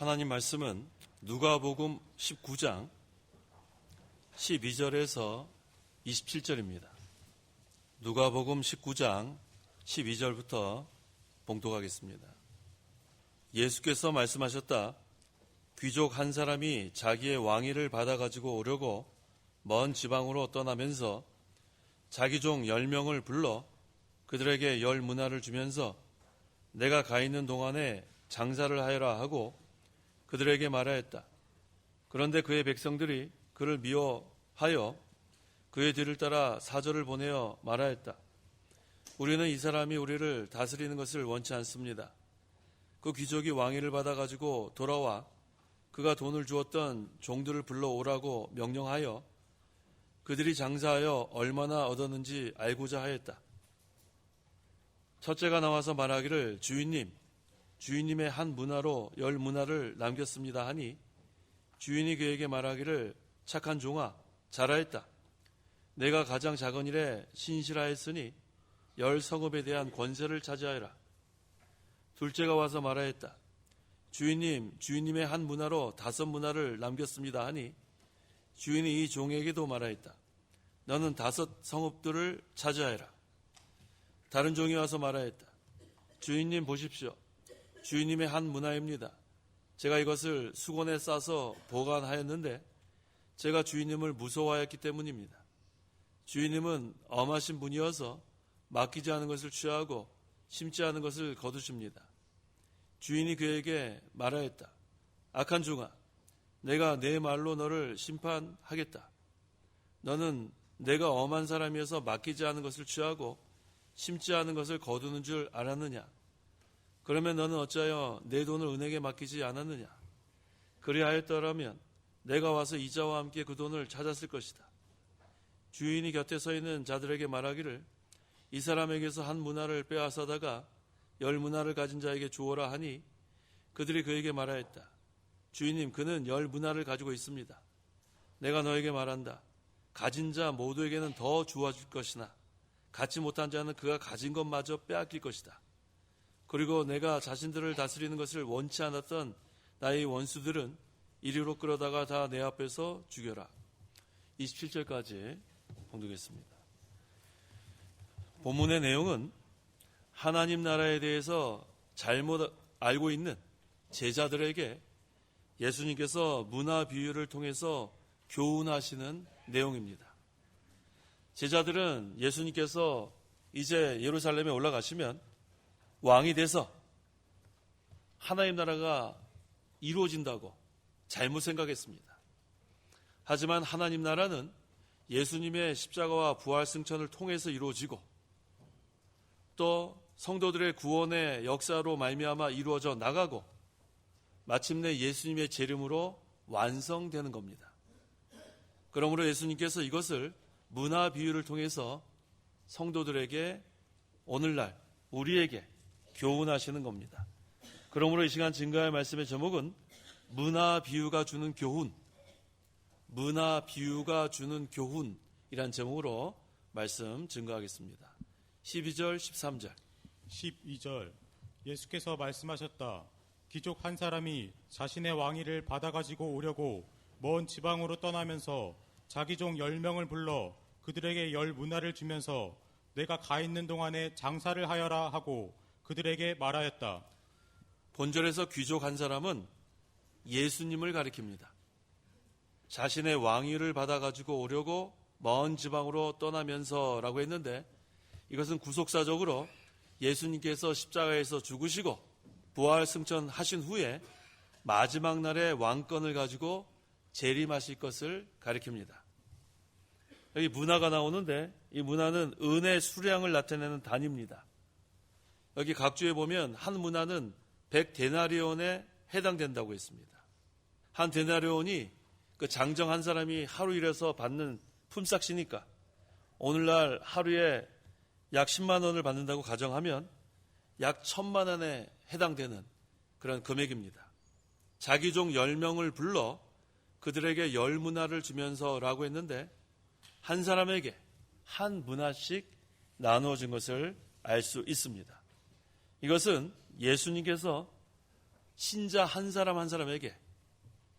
하나님 말씀은 누가복음 19장 12절에서 27절입니다. 누가복음 19장 12절부터 봉독하겠습니다. 예수께서 말씀하셨다. 귀족 한 사람이 자기의 왕위를 받아가지고 오려고 먼 지방으로 떠나면서 자기 종 10명을 불러 그들에게 10문화를 주면서 내가 가 있는 동안에 장사를 하여라 하고 그들에게 말하였다. 그런데 그의 백성들이 그를 미워하여 그의 뒤를 따라 사절을 보내어 말하였다. 우리는 이 사람이 우리를 다스리는 것을 원치 않습니다. 그 귀족이 왕위를 받아가지고 돌아와 그가 돈을 주었던 종들을 불러오라고 명령하여 그들이 장사하여 얼마나 얻었는지 알고자 하였다. 첫째가 나와서 말하기를 주인님의 한 문화로 10문화를 남겼습니다 하니 주인이 그에게 말하기를 착한 종아 잘하였다. 내가 가장 작은 일에 신실하였으니 10성읍에 대한 권세를 차지하여라. 둘째가 와서 말하였다. 주인님의 한 문화로 5문화를 남겼습니다 하니 주인이 이 종에게도 말하였다. 너는 5성읍들을 차지하여라. 다른 종이 와서 말하였다. 주인님 보십시오. 주인님의 한 문화입니다. 제가 이것을 수건에 싸서 보관하였는데 제가 주인님을 무서워하였기 때문입니다. 주인님은 엄하신 분이어서 맡기지 않은 것을 취하고 심지 않은 것을 거두십니다. 주인이 그에게 말하였다. 악한 종아, 내가 내 말로 너를 심판하겠다. 너는 내가 엄한 사람이어서 맡기지 않은 것을 취하고 심지 않은 것을 거두는 줄 알았느냐? 그러면 너는 어찌하여 내 돈을 은행에 맡기지 않았느냐? 그리하였더라면 내가 와서 이자와 함께 그 돈을 찾았을 것이다. 주인이 곁에 서 있는 자들에게 말하기를 이 사람에게서 한 문화를 빼앗아다가 10문화를 가진 자에게 주어라 하니 그들이 그에게 말하였다. 주인님, 그는 10문화를 가지고 있습니다. 내가 너에게 말한다. 가진 자 모두에게는 더 주어질 것이나 갖지 못한 자는 그가 가진 것마저 빼앗길 것이다. 그리고 내가 자신들을 다스리는 것을 원치 않았던 나의 원수들은 이리로 끌어다가 다 내 앞에서 죽여라. 27절까지 봉독했습니다. 본문의 내용은 하나님 나라에 대해서 잘못 알고 있는 제자들에게 예수님께서 문화 비유를 통해서 교훈하시는 내용입니다. 제자들은 예수님께서 이제 예루살렘에 올라가시면 왕이 돼서 하나님 나라가 이루어진다고 잘못 생각했습니다. 하지만 하나님 나라는 예수님의 십자가와 부활 승천을 통해서 이루어지고 또 성도들의 구원의 역사로 말미암아 이루어져 나가고 마침내 예수님의 재림으로 완성되는 겁니다. 그러므로 예수님께서 이것을 문화 비유를 통해서 성도들에게 오늘날 우리에게 교훈하시는 겁니다. 그러므로 이 시간 증거할 말씀의 제목은 문화 비유가 주는 교훈, 문화 비유가 주는 교훈이란 제목으로 말씀 증거하겠습니다. 12절, 13절. 12절. 예수께서 말씀하셨다. 귀족 한 사람이 자신의 왕위를 받아가지고 오려고 먼 지방으로 떠나면서 자기 종 10명을 불러 그들에게 10문화를 주면서 내가 가 있는 동안에 장사를 하여라 하고 그들에게 말하였다. 본절에서 귀족 한 사람은 예수님을 가리킵니다. 자신의 왕위를 받아가지고 오려고 먼 지방으로 떠나면서라고 했는데 이것은 구속사적으로 예수님께서 십자가에서 죽으시고 부활 승천하신 후에 마지막 날에 왕권을 가지고 재림하실 것을 가리킵니다. 여기 문화가 나오는데 이 문화는 은의 수량을 나타내는 단위입니다. 여기 각주에 보면 한 문화는 100데나리온에 해당된다고 했습니다. 한 데나리온이 그 장정 한 사람이 하루 일해서 받는 품삯이니까 오늘날 하루에 약 10만 원을 받는다고 가정하면 약 1,000만 원에 해당되는 그런 금액입니다. 자기 종 10명을 불러 그들에게 10문화를 주면서라고 했는데 한 사람에게 한 문화씩 나누어진 것을 알 수 있습니다. 이것은 예수님께서 신자 한 사람 한 사람에게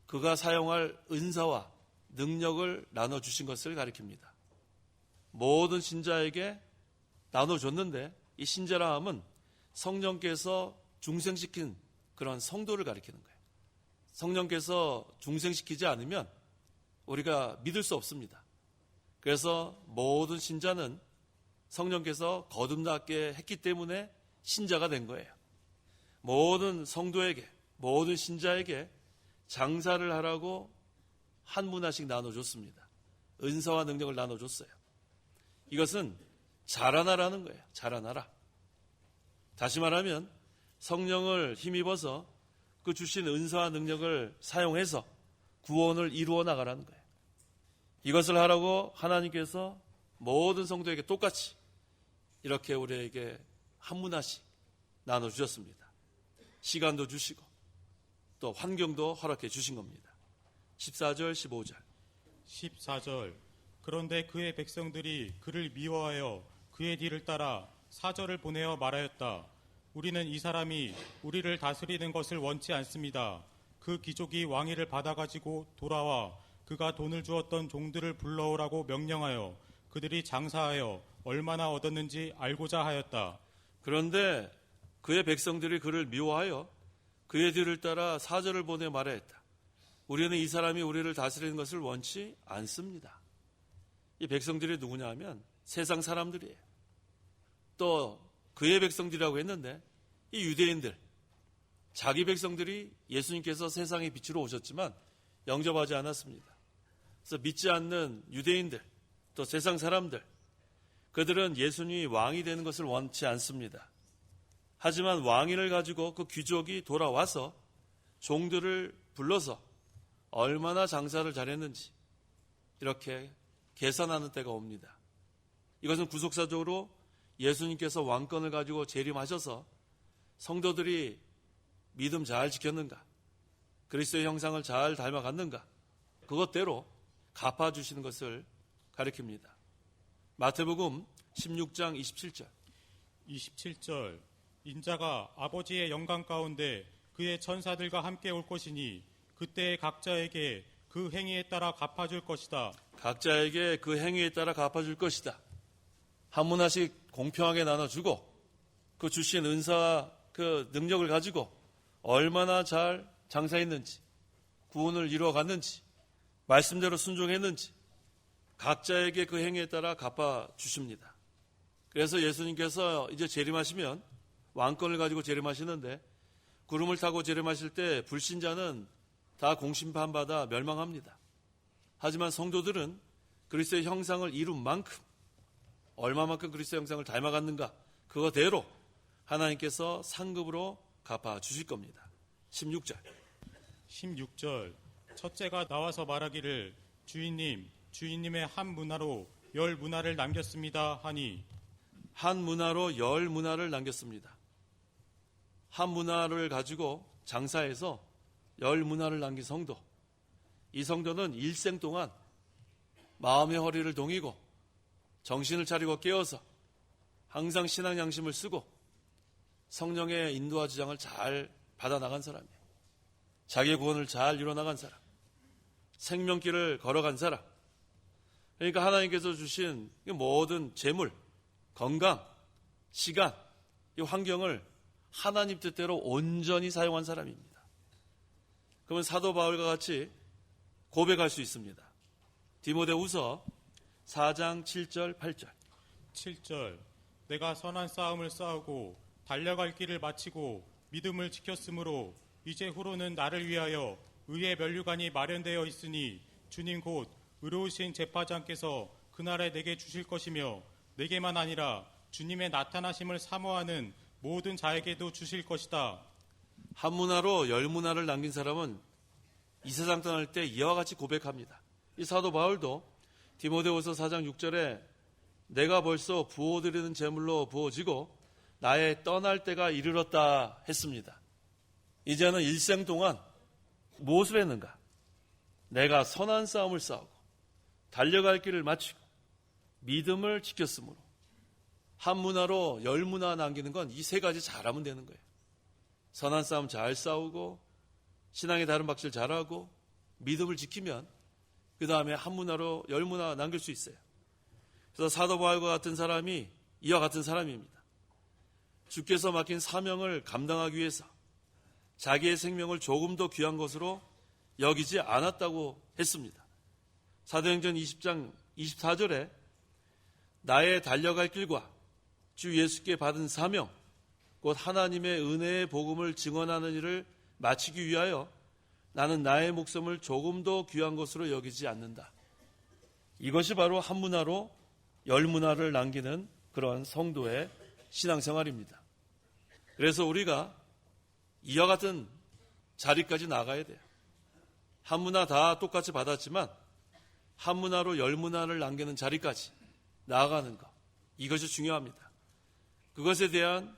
그가 사용할 은사와 능력을 나눠주신 것을 가리킵니다. 모든 신자에게 나눠줬는데 이 신자라 함은 성령께서 중생시킨 그런 성도를 가리키는 거예요. 성령께서 중생시키지 않으면 우리가 믿을 수 없습니다. 그래서 모든 신자는 성령께서 거듭나게 했기 때문에 신자가 된 거예요. 모든 성도에게, 모든 신자에게 장사를 하라고 한 문화씩 나눠줬습니다. 은사와 능력을 나눠줬어요. 이것은 자라나라는 거예요. 자라나라. 다시 말하면 성령을 힘입어서 그 주신 은사와 능력을 사용해서 구원을 이루어 나가라는 거예요. 이것을 하라고 하나님께서 모든 성도에게 똑같이 이렇게 우리에게 한 문화씩 나눠주셨습니다. 시간도 주시고 또 환경도 허락해 주신 겁니다. 14절 15절 14절 그런데 그의 백성들이 그를 미워하여 그의 뒤를 따라 사절을 보내어 말하였다. 우리는 이 사람이 우리를 다스리는 것을 원치 않습니다. 그 귀족이 왕위를 받아가지고 돌아와 그가 돈을 주었던 종들을 불러오라고 명령하여 그들이 장사하여 얼마나 얻었는지 알고자 하였다. 그런데 그의 백성들이 그를 미워하여 그의 뒤를 따라 사절을 보내 말하였다. 우리는 이 사람이 우리를 다스리는 것을 원치 않습니다. 이 백성들이 누구냐 하면 세상 사람들이에요. 또 그의 백성들이라고 했는데 이 유대인들, 자기 백성들이 예수님께서 세상의 빛으로 오셨지만 영접하지 않았습니다. 그래서 믿지 않는 유대인들, 또 세상 사람들, 그들은 예수님이 왕이 되는 것을 원치 않습니다. 하지만 왕위를 가지고 그 귀족이 돌아와서 종들을 불러서 얼마나 장사를 잘했는지 이렇게 계산하는 때가 옵니다. 이것은 구속사적으로 예수님께서 왕권을 가지고 재림하셔서 성도들이 믿음 잘 지켰는가, 그리스도의 형상을 잘 닮아갔는가, 그것대로 갚아주시는 것을 가리킵니다. 마태복음 16장 27절 27절 인자가 아버지의 영광 가운데 그의 천사들과 함께 올 것이니 그때 각자에게 그 행위에 따라 갚아줄 것이다. 각자에게 그 행위에 따라 갚아줄 것이다. 한 문화씩 공평하게 나눠주고 그 주신 은사와 그 능력을 가지고 얼마나 잘 장사했는지, 구원을 이루어갔는지, 말씀대로 순종했는지 각자에게 그 행위에 따라 갚아주십니다. 그래서 예수님께서 이제 재림하시면 왕권을 가지고 재림하시는데 구름을 타고 재림하실 때 불신자는 다 공심판받아 멸망합니다. 하지만 성도들은 그리스도의 형상을 이룬 만큼 얼마만큼 그리스도의 형상을 닮아갔는가 그거대로 하나님께서 상급으로 갚아주실 겁니다. 16절 16절 첫째가 나와서 말하기를 주인님, 주인님의 한 문화로 10문화를 남겼습니다 하니 한 문화로 10문화를 남겼습니다. 한 문화를 가지고 장사해서 10문화를 남긴 성도. 이 성도는 일생 동안 마음의 허리를 동이고 정신을 차리고 깨어서 항상 신앙 양심을 쓰고 성령의 인도와 지장을 잘 받아나간 사람이에요. 자기의 구원을 잘 이뤄나간 사람. 생명길을 걸어간 사람. 그러니까 하나님께서 주신 모든 재물, 건강, 시간, 이 환경을 하나님 뜻대로 온전히 사용한 사람입니다. 그러면 사도 바울과 같이 고백할 수 있습니다. 디모데후서 4장 7절 8절 7절 내가 선한 싸움을 싸우고 달려갈 길을 마치고 믿음을 지켰으므로 이제 후로는 나를 위하여 의의 면류관이 마련되어 있으니 주님 곧 의로우신 재판장께서 그날에 내게 주실 것이며 내게만 아니라 주님의 나타나심을 사모하는 모든 자에게도 주실 것이다. 한 문화로 10문화를 남긴 사람은 이 세상 떠날 때 이와 같이 고백합니다. 이 사도 바울도 디모데후서 4장 6절에 내가 벌써 부어드리는 제물로 부어지고 나의 떠날 때가 이르렀다 했습니다. 이제는 일생 동안 무엇을 했는가? 내가 선한 싸움을 싸우고 달려갈 길을 마치고 믿음을 지켰으므로 한 문화로 10문화 남기는 건 이 세 가지 잘하면 되는 거예요. 선한 싸움 잘 싸우고 신앙의 다른 박질 잘하고 믿음을 지키면 그 다음에 한 문화로 열 문화 남길 수 있어요. 그래서 사도 바울과 같은 사람이 이와 같은 사람입니다. 주께서 맡긴 사명을 감당하기 위해서 자기의 생명을 조금 더 귀한 것으로 여기지 않았다고 했습니다. 사도행전 20장 24절에 나의 달려갈 길과 주 예수께 받은 사명 곧 하나님의 은혜의 복음을 증언하는 일을 마치기 위하여 나는 나의 목숨을 조금 더 귀한 것으로 여기지 않는다. 이것이 바로 한 문화로 열 문화를 남기는 그러한 성도의 신앙생활입니다. 그래서 우리가 이와 같은 자리까지 나가야 돼요. 한 문화 다 똑같이 받았지만 한 문화로 열 문화를 남기는 자리까지 나아가는 것, 이것이 중요합니다. 그것에 대한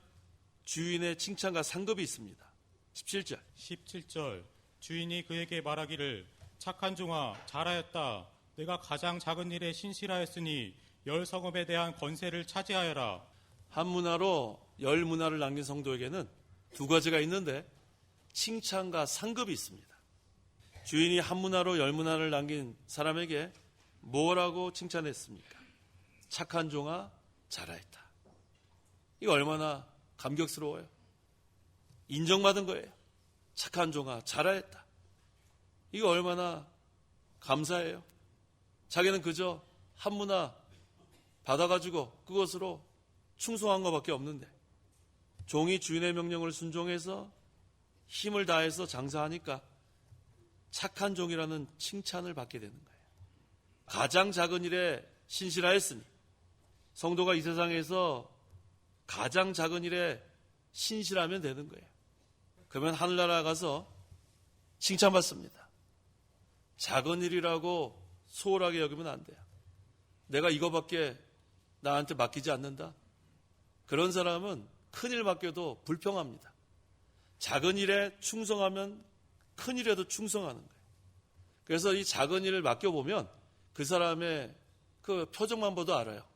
주인의 칭찬과 상급이 있습니다. 17절 17절 주인이 그에게 말하기를 착한 종아 잘하였다. 내가 가장 작은 일에 신실하였으니 열 성읍에 대한 권세를 차지하여라. 한 문화로 열 문화를 남긴 성도에게는 두 가지가 있는데 칭찬과 상급이 있습니다. 주인이 한 문화로 열 문화를 남긴 사람에게 뭐라고 칭찬했습니까? 착한 종아 잘하였다. 이거 얼마나 감격스러워요. 인정받은 거예요. 착한 종아 잘하였다. 이거 얼마나 감사해요. 자기는 그저 한 문화 받아가지고 그것으로 충성한 것밖에 없는데 종이 주인의 명령을 순종해서 힘을 다해서 장사하니까 착한 종이라는 칭찬을 받게 되는 거예요. 가장 작은 일에 신실하였으니 성도가 이 세상에서 가장 작은 일에 신실하면 되는 거예요. 그러면 하늘나라 가서 칭찬받습니다. 작은 일이라고 소홀하게 여기면 안 돼요. 내가 이거밖에 나한테 맡기지 않는다. 그런 사람은 큰일 맡겨도 불평합니다. 작은 일에 충성하면 큰 일에도 충성하는 거예요. 그래서 이 작은 일을 맡겨보면 그 사람의 그 표정만 봐도 알아요.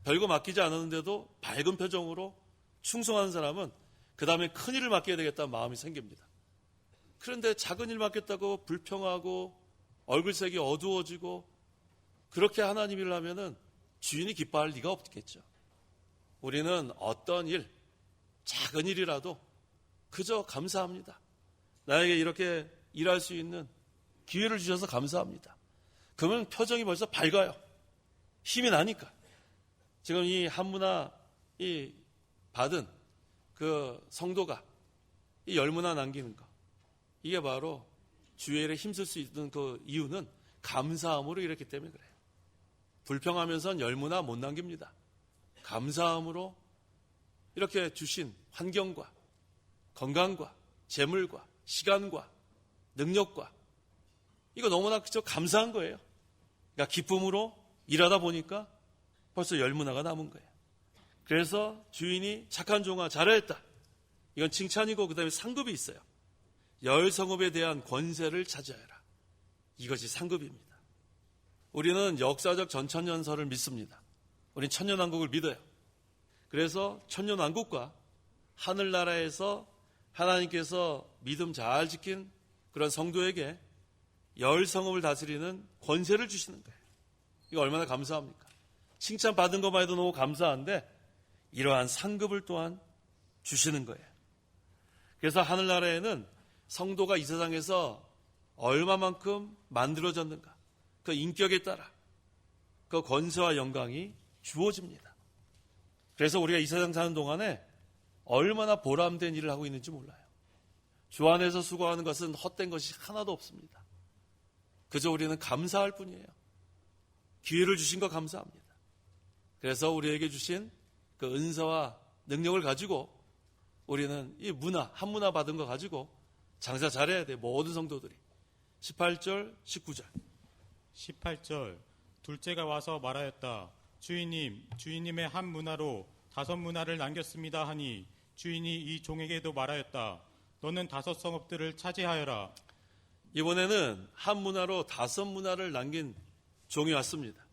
별거 맡기지 않았는데도 밝은 표정으로 충성하는 사람은 그 다음에 큰 일을 맡겨야 되겠다는 마음이 생깁니다. 그런데 작은 일 맡겼다고 불평하고 얼굴색이 어두워지고 그렇게 하나님 일을 하면은 주인이 기뻐할 리가 없겠죠. 우리는 어떤 일, 작은 일이라도 그저 감사합니다. 나에게 이렇게 일할 수 있는 기회를 주셔서 감사합니다. 그러면 표정이 벌써 밝아요. 힘이 나니까. 지금 이 한문화 이 받은 그 성도가 이 열문화 남기는 거, 이게 바로 주의 일에 힘쓸 수 있는 그 이유는 감사함으로 이랬기 때문에 그래요. 불평하면서는 열문화 못 남깁니다. 감사함으로 이렇게 주신 환경과 건강과 재물과 시간과 능력과 이거 너무나 그저 감사한 거예요. 그러니까 기쁨으로 일하다 보니까 벌써 열문화가 남은 거예요. 그래서 주인이 착한 종아 잘하였다. 이건 칭찬이고 그 다음에 상급이 있어요. 열 성읍에 대한 권세를 차지하여라. 이것이 상급입니다. 우리는 역사적 전천년설을 믿습니다. 우리는 천년왕국을 믿어요. 그래서 천년왕국과 하늘나라에서 하나님께서 믿음 잘 지킨 그런 성도에게 열 성읍을 다스리는 권세를 주시는 거예요. 이거 얼마나 감사합니까? 칭찬받은 것만 해도 너무 감사한데 이러한 상급을 또한 주시는 거예요. 그래서 하늘나라에는 성도가 이 세상에서 얼마만큼 만들어졌는가, 그 인격에 따라 그 권세와 영광이 주어집니다. 그래서 우리가 이 세상 사는 동안에 얼마나 보람된 일을 하고 있는지 몰라요. 주 안에서 수고하는 것은 헛된 것이 하나도 없습니다. 그저 우리는 감사할 뿐이에요. 기회를 주신 거 감사합니다. 그래서 우리에게 주신 그 은사와 능력을 가지고 우리는 이 문화, 한 문화 받은 거 가지고 장사 잘해야 돼. 모든 성도들이. 18절, 19절. 18절 둘째가 와서 말하였다. 주인님, 주인님의 한 문화로 5 문화를 남겼습니다 하니 주인이 이 종에게도 말하였다. 너는 5 성읍들을 차지하여라. 이번에는 한 문화로 5 문화를 남긴 종이 왔습니다.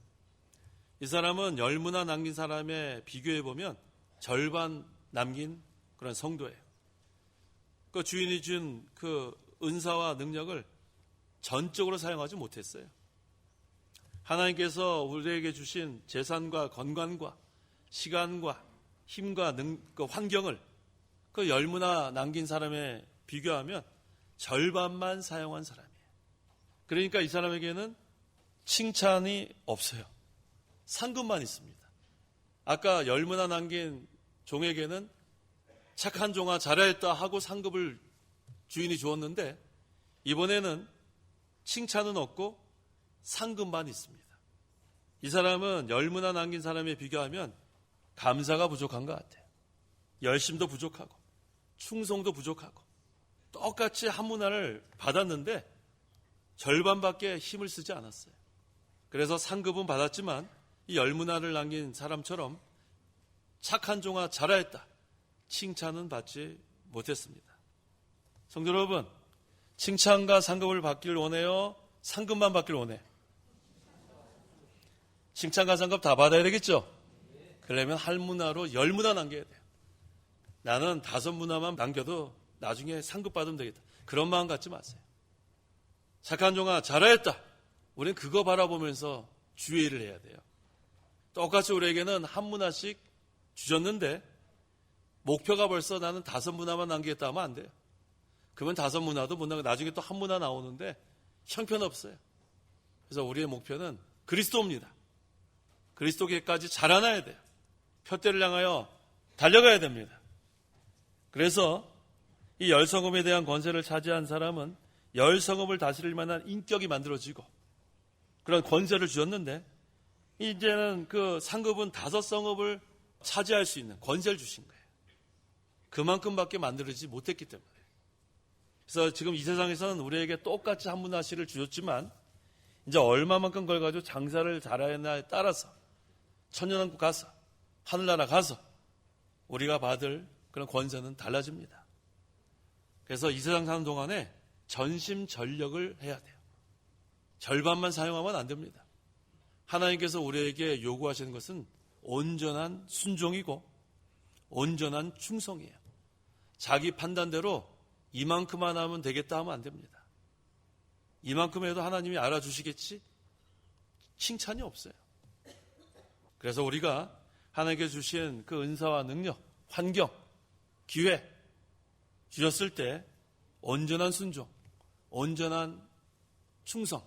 이 사람은 10 문화 남긴 사람에 비교해 보면 절반 남긴 그런 성도예요. 그 주인이 준 그 은사와 능력을 전적으로 사용하지 못했어요. 하나님께서 우리에게 주신 재산과 건강과 시간과 힘과 그 환경을 그 열무나 남긴 사람에 비교하면 절반만 사용한 사람이에요. 그러니까 이 사람에게는 칭찬이 없어요. 상급만 있습니다. 아까 열무나 남긴 종에게는 착한 종아 잘하였다 하고 상급을 주인이 주었는데 이번에는 칭찬은 없고 상급만 있습니다. 이 사람은 열무나 남긴 사람에 비교하면 감사가 부족한 것 같아요. 열심도 부족하고 충성도 부족하고 똑같이 한 문화를 받았는데 절반밖에 힘을 쓰지 않았어요. 그래서 상급은 받았지만 이 열문화를 남긴 사람처럼 착한 종아 잘하였다 칭찬은 받지 못했습니다. 성도 여러분, 칭찬과 상급을 받기를 원해요? 상급만 받기를 원해요? 칭찬과 상급 다 받아야 되겠죠? 그러면 한 문화로 10문화 남겨야 돼요. 나는 5문화만 남겨도 나중에 상급 받으면 되겠다. 그런 마음 갖지 마세요. 착한 종아 잘하였다. 우리는 그거 바라보면서 주의를 해야 돼요. 똑같이 우리에게는 한 문화씩 주셨는데 목표가 벌써 나는 5문화만 남기겠다 하면 안 돼요. 그러면 5문화도 못 남기고 나중에 또 한 문화 나오는데 형편없어요. 그래서 우리의 목표는 그리스도입니다. 그리스도께까지 자라나야 돼요. 표대를 향하여 달려가야 됩니다. 그래서 이 열성읍에 대한 권세를 차지한 사람은 열성읍을 다스릴 만한 인격이 만들어지고 그런 권세를 주었는데 이제는 그 상급은 5성읍을 차지할 수 있는 권세를 주신 거예요. 그만큼밖에 만들어지지 못했기 때문에. 그래서 지금 이 세상에서는 우리에게 똑같이 한 문화씩을 주셨지만 이제 얼마만큼 걸 가지고 장사를 잘하느냐에 따라서 천년왕국 가서 하늘나라 가서 우리가 받을 그런 권세는 달라집니다. 그래서 이 세상 사는 동안에 전심전력을 해야 돼요. 절반만 사용하면 안 됩니다. 하나님께서 우리에게 요구하시는 것은 온전한 순종이고 온전한 충성이에요. 자기 판단대로 이만큼만 하면 되겠다 하면 안 됩니다. 이만큼 해도 하나님이 알아주시겠지? 칭찬이 없어요. 그래서 우리가 하나님께 주신 그 은사와 능력, 환경, 기회 주셨을 때 온전한 순종, 온전한 충성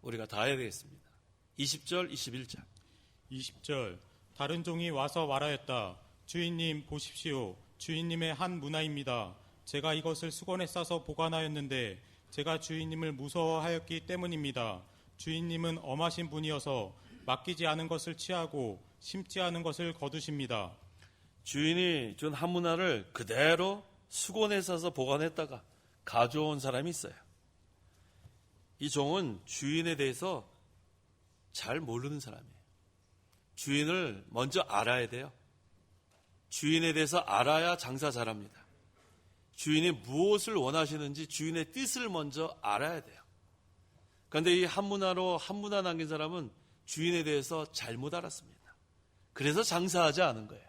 우리가 다 해야 되겠습니다. 20절, 21절. 20절 다른 종이 와서 말하였다. 주인님 보십시오. 주인님의 한 문화입니다. 제가 이것을 수건에 싸서 보관하였는데 제가 주인님을 무서워하였기 때문입니다. 주인님은 엄하신 분이어서 맡기지 않은 것을 취하고 심지 않은 것을 거두십니다. 주인이 준 한 문화를 그대로 수건에 싸서 보관했다가 가져온 사람이 있어요. 이 종은 주인에 대해서 잘 모르는 사람이에요. 주인을 먼저 알아야 돼요. 주인에 대해서 알아야 장사 잘합니다. 주인이 무엇을 원하시는지 주인의 뜻을 먼저 알아야 돼요. 그런데 이 한 문화로 한 문화 남긴 사람은 주인에 대해서 잘못 알았습니다. 그래서 장사하지 않은 거예요.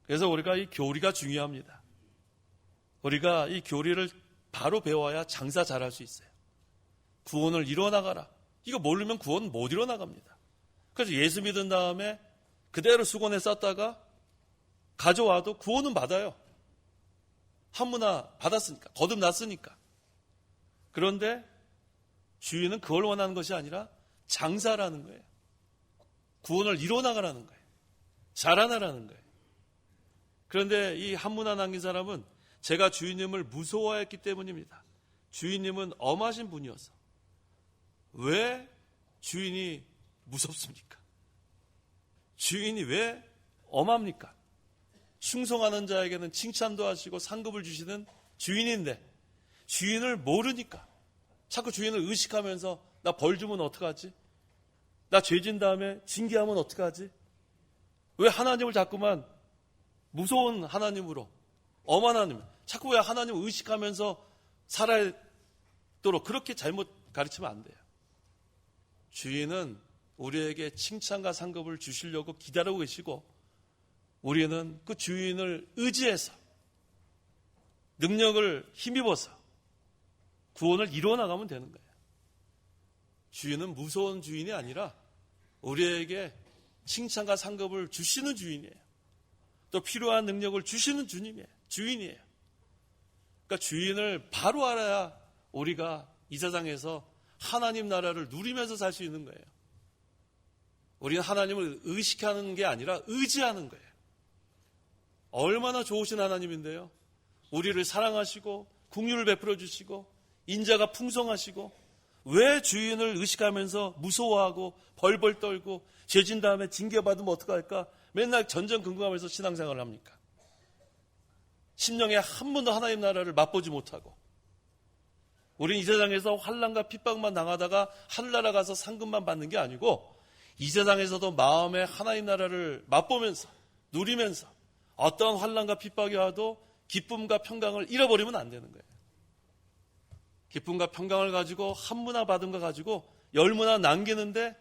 그래서 우리가 이 교리가 중요합니다. 우리가 이 교리를 바로 배워야 장사 잘할 수 있어요. 구원을 이뤄나가라. 이거 모르면 구원 못 이뤄나갑니다. 그래서 예수 믿은 다음에 그대로 수건에 쌌다가 가져와도 구원은 받아요. 한 문화 받았으니까, 거듭났으니까. 그런데 주인은 그걸 원하는 것이 아니라 장사라는 거예요. 구원을 이뤄나가라는 거예요. 자라나라는 거예요. 그런데 이 한 문화 남긴 사람은 제가 주인님을 무서워했기 때문입니다. 주인님은 엄하신 분이어서. 왜 주인이 무섭습니까? 주인이 왜 엄합니까? 충성하는 자에게는 칭찬도 하시고 상급을 주시는 주인인데 주인을 모르니까 자꾸 주인을 의식하면서 나 벌 주면 어떡하지? 나 죄진 다음에 징계하면 어떡하지? 왜 하나님을 자꾸만 무서운 하나님으로 엄한 하나님 자꾸 왜 하나님을 의식하면서 살아야 도록 그렇게 잘못 가르치면 안 돼요. 주인은 우리에게 칭찬과 상급을 주시려고 기다리고 계시고 우리는 그 주인을 의지해서 능력을 힘입어서 구원을 이루어 나가면 되는 거예요. 주인은 무서운 주인이 아니라 우리에게 칭찬과 상급을 주시는 주인이에요. 또 필요한 능력을 주시는 주인이에요. 그러니까 주인을 바로 알아야 우리가 이 세상에서 하나님 나라를 누리면서 살 수 있는 거예요. 우리는 하나님을 의식하는 게 아니라 의지하는 거예요. 얼마나 좋으신 하나님인데요. 우리를 사랑하시고 긍휼을 베풀어 주시고 인자가 풍성하시고 왜 주인을 의식하면서 무서워하고 벌벌 떨고 죄진 다음에 징계받으면 어떡할까? 맨날 전전긍긍하면서 신앙생활을 합니까? 심령에 한 번도 하나님 나라를 맛보지 못하고 우리는 이 세상에서 환난과 핍박만 당하다가 하늘나라 가서 상급만 받는 게 아니고 이 세상에서도 마음에 하나님 나라를 맛보면서 누리면서 어떤 환난과 핍박이 와도 기쁨과 평강을 잃어버리면 안 되는 거예요. 기쁨과 평강을 가지고 한 문화 받은 거 가지고 10문화 남기는데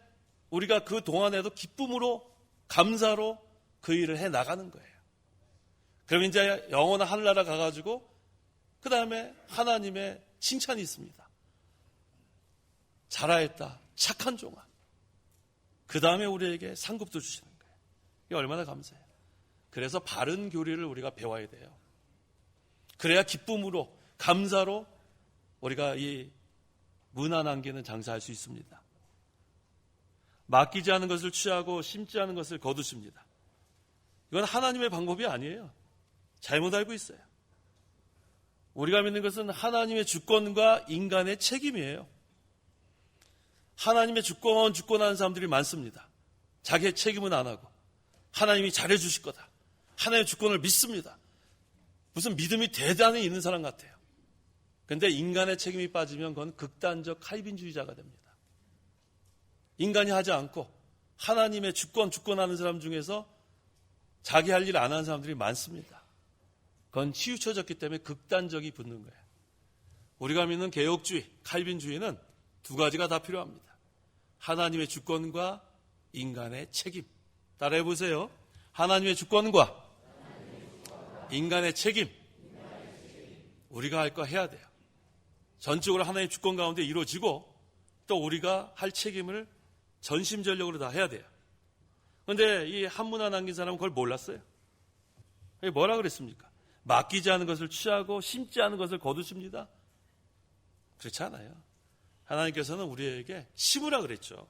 우리가 그 동안에도 기쁨으로 감사로 그 일을 해 나가는 거예요. 그럼 이제 영원한 하늘나라 가가지고 그 다음에 하나님의 칭찬이 있습니다. 잘하였다. 착한 종아. 그 다음에 우리에게 상급도 주시는 거예요. 이게 얼마나 감사해요. 그래서 바른 교리를 우리가 배워야 돼요. 그래야 기쁨으로 감사로 우리가 이 문화 남기는 장사할 수 있습니다. 맡기지 않은 것을 취하고 심지 않은 것을 거두십니다. 이건 하나님의 방법이 아니에요. 잘못 알고 있어요. 우리가 믿는 것은 하나님의 주권과 인간의 책임이에요. 하나님의 주권하는 사람들이 많습니다. 자기의 책임은 안 하고 하나님이 잘해주실 거다. 하나님의 주권을 믿습니다. 무슨 믿음이 대단히 있는 사람 같아요. 그런데 인간의 책임이 빠지면 그건 극단적 칼빈주의자가 됩니다. 인간이 하지 않고 하나님의 주권하는 사람 중에서 자기 할 일 안 하는 사람들이 많습니다. 그건 치우쳐졌기 때문에 극단적이 붙는 거예요. 우리가 믿는 개혁주의, 칼빈주의는 두 가지가 다 필요합니다. 하나님의 주권과 인간의 책임. 따라해 보세요. 하나님의 주권과 인간의 책임. 우리가 할 거 해야 돼요. 전적으로 하나님의 주권 가운데 이루어지고 또 우리가 할 책임을 전심전력으로 다 해야 돼요. 그런데 이 한문화 남긴 사람은 그걸 몰랐어요. 뭐라 그랬습니까? 맡기지 않은 것을 취하고 심지 않은 것을 거두십니다. 그렇지 않아요. 하나님께서는 우리에게 심으라 그랬죠.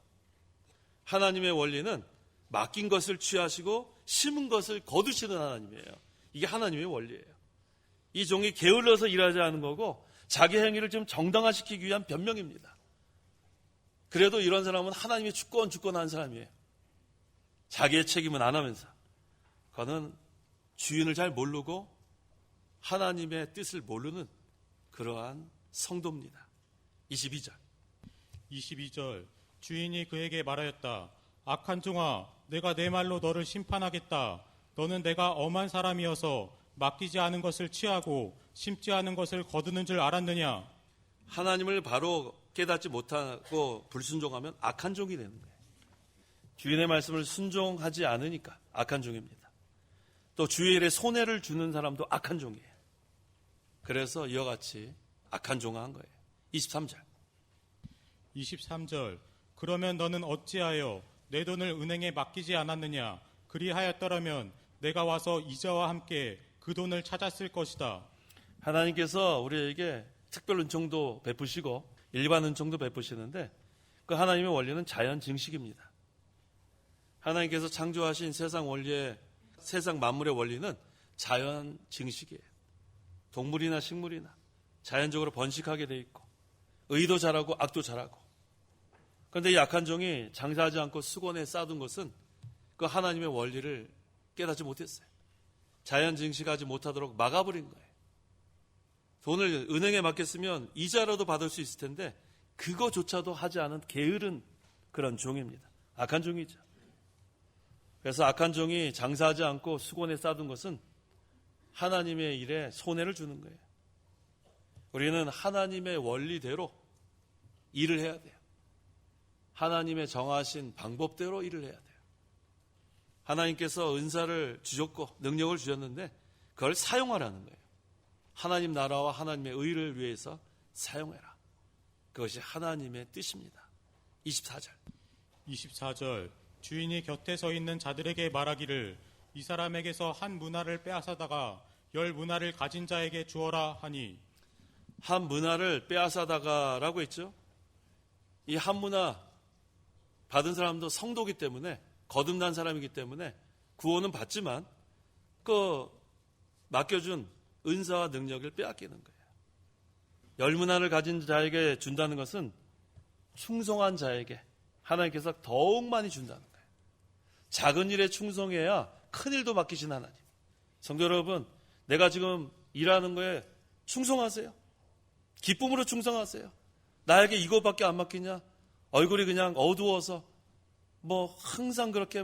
하나님의 원리는 맡긴 것을 취하시고 심은 것을 거두시는 하나님이에요. 이게 하나님의 원리예요. 이 종이 게을러서 일하지 않은 거고 자기 행위를 좀 정당화시키기 위한 변명입니다. 그래도 이런 사람은 하나님의 주권한 사람이에요. 자기의 책임은 안 하면서. 그는 주인을 잘 모르고 하나님의 뜻을 모르는 그러한 성도입니다. 22절 주인이 그에게 말하였다. 악한 종아, 내가 내 말로 너를 심판하겠다. 너는 내가 엄한 사람이어서 맡기지 않은 것을 취하고 심지 않은 것을 거두는 줄 알았느냐? 하나님을 바로 깨닫지 못하고 불순종하면 악한 종이 되는 거예요. 주인의 말씀을 순종하지 않으니까 악한 종입니다. 또 주의 일에 손해를 주는 사람도 악한 종이에요. 그래서 이와 같이 악한 종한 거예요. 23절 그러면 너는 어찌하여 내 돈을 은행에 맡기지 않았느냐? 그리하였더라면 내가 와서 이자와 함께 그 돈을 찾았을 것이다. 하나님께서 우리에게 특별 은총도 베푸시고 일반 은총도 베푸시는데 그 하나님의 원리는 자연 증식입니다. 하나님께서 창조하신 세상 만물의 원리는 자연 증식이에요. 동물이나 식물이나 자연적으로 번식하게 돼 있고 의도 잘하고 악도 잘하고. 그런데 이 악한 종이 장사하지 않고 수건에 쌓아둔 것은 그 하나님의 원리를 깨닫지 못했어요. 자연 증식하지 못하도록 막아버린 거예요. 돈을 은행에 맡겼으면 이자라도 받을 수 있을 텐데 그거조차도 하지 않은 게으른 그런 종입니다. 악한 종이죠. 그래서 악한 종이 장사하지 않고 수건에 쌓아둔 것은 하나님의 일에 손해를 주는 거예요. 우리는 하나님의 원리대로 일을 해야 돼요. 하나님의 정하신 방법대로 일을 해야 돼요. 하나님께서 은사를 주셨고 능력을 주셨는데 그걸 사용하라는 거예요. 하나님 나라와 하나님의 의를 위해서 사용해라. 그것이 하나님의 뜻입니다. 24절. 24절 주인이 곁에 서 있는 자들에게 말하기를 이 사람에게서 한 문화를 빼앗아다가 10 문화를 가진 자에게 주어라 하니. 한 문화를 빼앗아다가라고 했죠. 이 한 문화 받은 사람도 성도기 때문에, 거듭난 사람이기 때문에 구원은 받지만 그 맡겨준 은사와 능력을 빼앗기는 거예요. 10 문화를 가진 자에게 준다는 것은 충성한 자에게 하나님께서 더욱 많이 준다는 거예요. 작은 일에 충성해야 큰 일도 맡기신 하나님. 성도 여러분, 내가 지금 일하는 거에 충성하세요. 기쁨으로 충성하세요. 나에게 이것밖에 안 맡기냐? 얼굴이 그냥 어두워서 항상 그렇게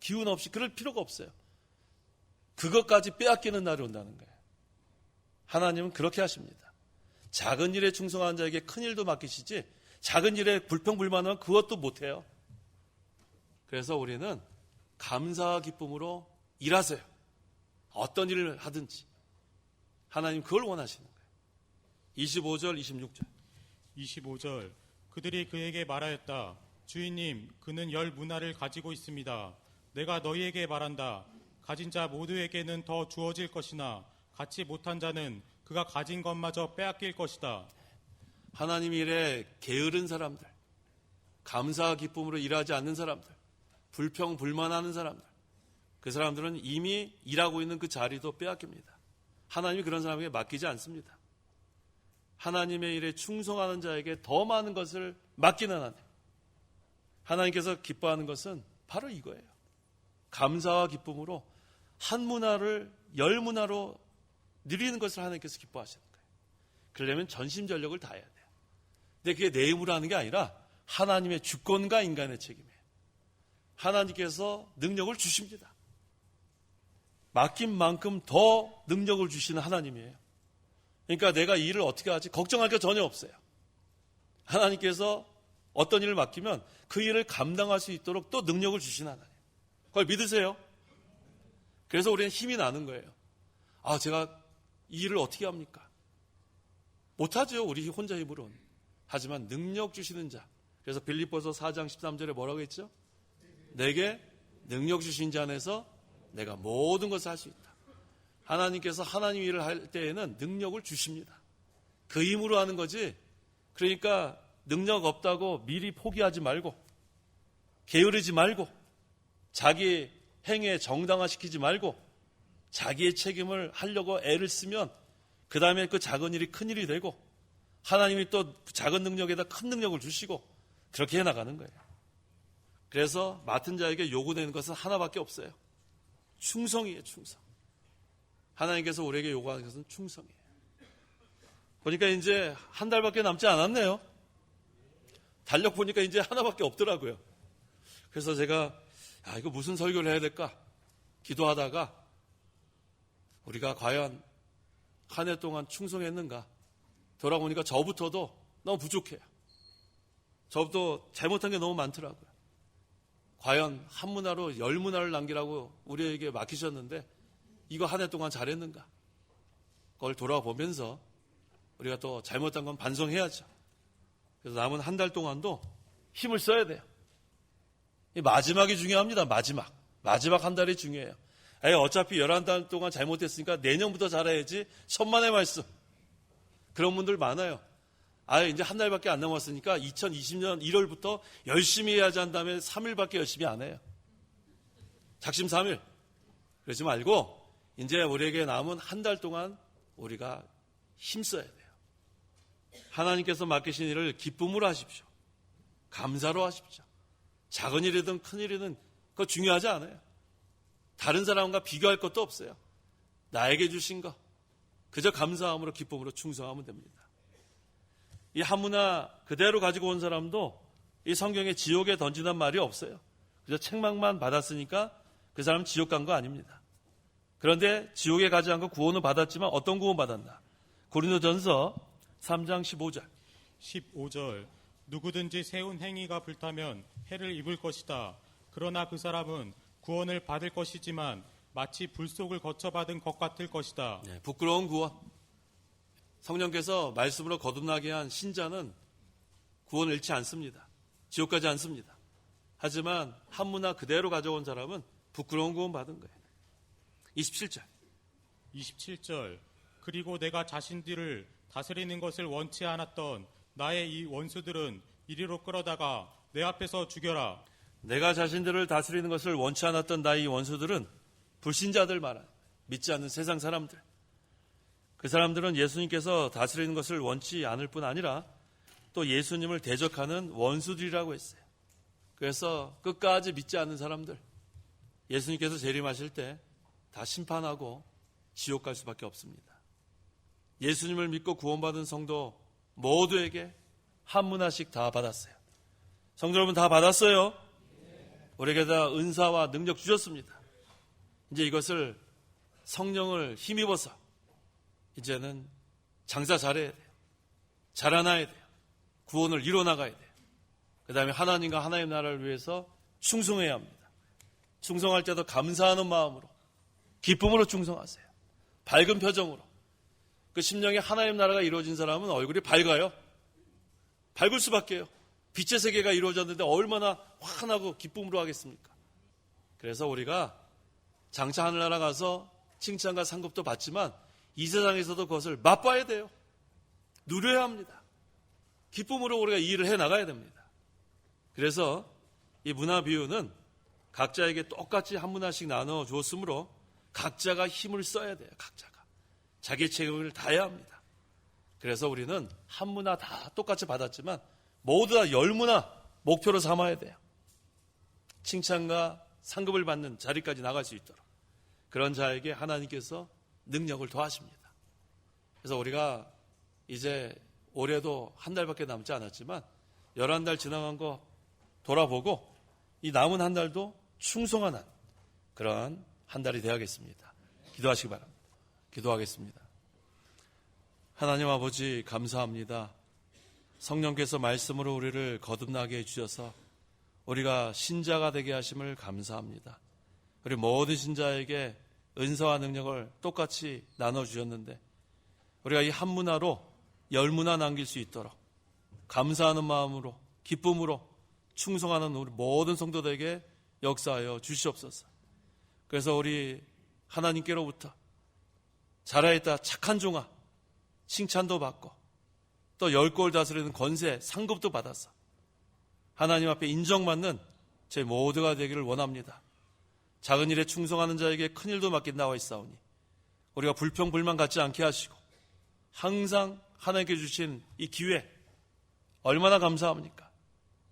기운 없이 그럴 필요가 없어요. 그것까지 빼앗기는 날이 온다는 거예요. 하나님은 그렇게 하십니다. 작은 일에 충성한 자에게 큰 일도 맡기시지 작은 일에 불평불만하면 그것도 못해요. 그래서 우리는 감사와 기쁨으로 일하세요. 어떤 일을 하든지 하나님 그걸 원하시는 거예요. 25절 26절 25절 그들이 그에게 말하였다. 주인님, 그는 10 문화를 가지고 있습니다. 내가 너희에게 말한다. 가진 자 모두에게는 더 주어질 것이나 갖지 못한 자는 그가 가진 것마저 빼앗길 것이다. 하나님 일에 게으른 사람들, 감사와 기쁨으로 일하지 않는 사람들, 불평불만하는 사람들, 그 사람들은 이미 일하고 있는 그 자리도 빼앗깁니다. 하나님이 그런 사람에게 맡기지 않습니다. 하나님의 일에 충성하는 자에게 더 많은 것을 맡기는 하나님. 하나님께서 기뻐하는 것은 바로 이거예요. 감사와 기쁨으로 한 문화를 10 문화로 누리는 것을 하나님께서 기뻐하시는 거예요. 그러려면 전심전력을 다해야 돼요. 근데 그게 내 힘으로 하는 게 아니라 하나님의 주권과 인간의 책임이에요. 하나님께서 능력을 주십니다. 맡긴 만큼 더 능력을 주시는 하나님이에요. 그러니까 내가 이 일을 어떻게 하지? 걱정할 게 전혀 없어요. 하나님께서 어떤 일을 맡기면 그 일을 감당할 수 있도록 또 능력을 주시는 하나님. 그걸 믿으세요? 그래서 우리는 힘이 나는 거예요. 제가 이 일을 어떻게 합니까? 못하죠. 우리 혼자 힘으로는. 하지만 능력 주시는 자. 그래서 빌립보서 4장 13절에 뭐라고 했죠? 내게 능력 주신 자 안에서 내가 모든 것을 할 수 있다. 하나님께서 하나님 일을 할 때에는 능력을 주십니다. 그 힘으로 하는 거지. 그러니까 능력 없다고 미리 포기하지 말고, 게으르지 말고, 자기 행위에 정당화시키지 말고, 자기의 책임을 하려고 애를 쓰면 그 다음에 그 작은 일이 큰 일이 되고, 하나님이 또 작은 능력에다 큰 능력을 주시고 그렇게 해나가는 거예요. 그래서 맡은 자에게 요구되는 것은 하나밖에 없어요. 충성이에요. 충성. 하나님께서 우리에게 요구하는 것은 충성이에요. 보니까 이제 한 달밖에 남지 않았네요. 달력 보니까 이제 하나밖에 없더라고요. 그래서 제가 이거 무슨 설교를 해야 될까 기도하다가 우리가 과연 한 해 동안 충성했는가 돌아보니까 저부터도 너무 부족해요. 저부터 잘못한 게 너무 많더라고요. 과연 한 문화로 10 문화를 남기라고 우리에게 맡기셨는데 이거 한 해 동안 잘했는가? 그걸 돌아보면서 우리가 또 잘못한 건 반성해야죠. 그래서 남은 한 달 동안도 힘을 써야 돼요. 이 마지막이 중요합니다. 마지막 한 달이 중요해요. 어차피 11달 동안 잘못했으니까 내년부터 잘해야지. 천만의 말씀. 그런 분들 많아요. 이제 한 달밖에 안 남았으니까 2020년 1월부터 열심히 해야지 한 다음에 3일밖에 열심히 안 해요. 작심삼일. 그러지 말고 이제 우리에게 남은 한 달 동안 우리가 힘써야 돼요. 하나님께서 맡기신 일을 기쁨으로 하십시오. 감사로 하십시오. 작은 일이든 큰 일이든 그거 중요하지 않아요. 다른 사람과 비교할 것도 없어요. 나에게 주신 거 그저 감사함으로 기쁨으로 충성하면 됩니다. 이 한 문화 그대로 가지고 온 사람도 이 성경에 지옥에 던지는 말이 없어요. 그저 책망만 받았으니까 그 사람은 지옥 간 거 아닙니다. 그런데 지옥에 가지 않고 구원을 받았지만 어떤 구원 받았나? 고린도전서 3장 15절 15절 누구든지 세운 행위가 불타면 해를 입을 것이다. 그러나 그 사람은 구원을 받을 것이지만 마치 불속을 거쳐 받은 것 같을 것이다. 부끄러운 구원. 성령께서 말씀으로 거듭나게 한 신자는 구원을 잃지 않습니다. 지옥 가지 않습니다. 하지만 한 문화 그대로 가져온 사람은 부끄러운 구원 받은 거예요. 27절. 27절. 그리고 내가 자신들을 다스리는 것을 원치 않았던 나의 이 원수들은 이리로 끌어다가 내 앞에서 죽여라. 내가 자신들을 다스리는 것을 원치 않았던 나의 원수들은 불신자들 말한 믿지 않는 세상 사람들. 그 사람들은 예수님께서 다스리는 것을 원치 않을 뿐 아니라 또 예수님을 대적하는 원수들이라고 했어요. 그래서 끝까지 믿지 않는 사람들, 예수님께서 재림하실 때 다 심판하고 지옥 갈 수밖에 없습니다. 예수님을 믿고 구원받은 성도 모두에게 한 문화씩 다 받았어요. 성도 여러분 다 받았어요. 우리에게 다 은사와 능력 주셨습니다. 이제 이것을 성령을 힘입어서 이제는 장사 잘해야 돼요. 자라나야 돼요. 구원을 이뤄나가야 돼요. 그 다음에 하나님과 하나님의 나라를 위해서 충성해야 합니다. 충성할 때도 감사하는 마음으로 기쁨으로 충성하세요. 밝은 표정으로. 그 심령에 하나님 나라가 이루어진 사람은 얼굴이 밝아요. 밝을 수밖에요. 빛의 세계가 이루어졌는데 얼마나 환하고 기쁨으로 하겠습니까? 그래서 우리가 장차 하늘나라 가서 칭찬과 상급도 받지만 이 세상에서도 그것을 맛봐야 돼요. 누려야 합니다. 기쁨으로 우리가 이 일을 해나가야 됩니다. 그래서 이 문화 비유는 각자에게 똑같이 한 문화씩 나눠 주었으므로 각자가 힘을 써야 돼요. 각자가. 자기의 책임을 다해야 합니다. 그래서 우리는 한 문화 다 똑같이 받았지만 모두 다 10문화 목표로 삼아야 돼요. 칭찬과 상급을 받는 자리까지 나갈 수 있도록. 그런 자에게 하나님께서 능력을 더하십니다. 그래서 우리가 이제 올해도 한 달밖에 남지 않았지만 11달 지나간 거 돌아보고 이 남은 한 달도 충성한 그런 한 달이 되어야겠습니다. 기도하시기 바랍니다. 기도하겠습니다. 하나님 아버지 감사합니다. 성령께서 말씀으로 우리를 거듭나게 해주셔서 우리가 신자가 되게 하심을 감사합니다. 우리 모든 신자에게 은사와 능력을 똑같이 나눠주셨는데 우리가 이 한 문화로 10문화 남길 수 있도록 감사하는 마음으로 기쁨으로 충성하는 우리 모든 성도들에게 역사하여 주시옵소서. 그래서 우리 하나님께로부터 잘하였다 착한 종아 칭찬도 받고 또 10골 다스리는 권세 상급도 받아서 하나님 앞에 인정받는 제 모두가 되기를 원합니다. 작은 일에 충성하는 자에게 큰 일도 맡긴 나와 있사오니 우리가 불평불만 갖지 않게 하시고 항상 하나님께 주신 이 기회 얼마나 감사합니까?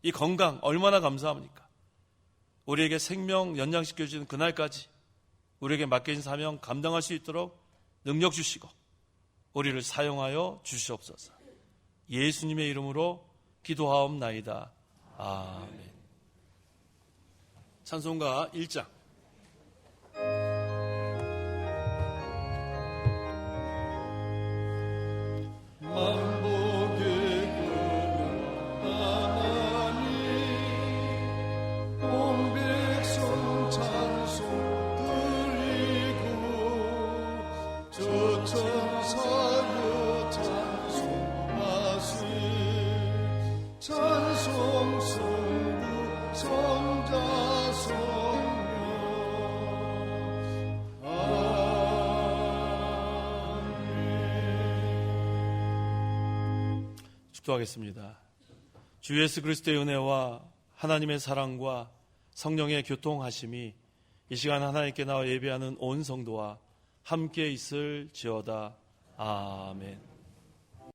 이 건강 얼마나 감사합니까? 우리에게 생명 연장시켜주는 그날까지 우리에게 맡겨진 사명 감당할 수 있도록 능력 주시고 우리를 사용하여 주시옵소서. 예수님의 이름으로 기도하옵나이다. 아멘. 찬송가 1장. 기도하겠습니다. 주 예수 그리스도의 은혜와 하나님의 사랑과 성령의 교통하심이 이 시간 하나님께 나와 예배하는 온 성도와 함께 있을지어다. 아멘.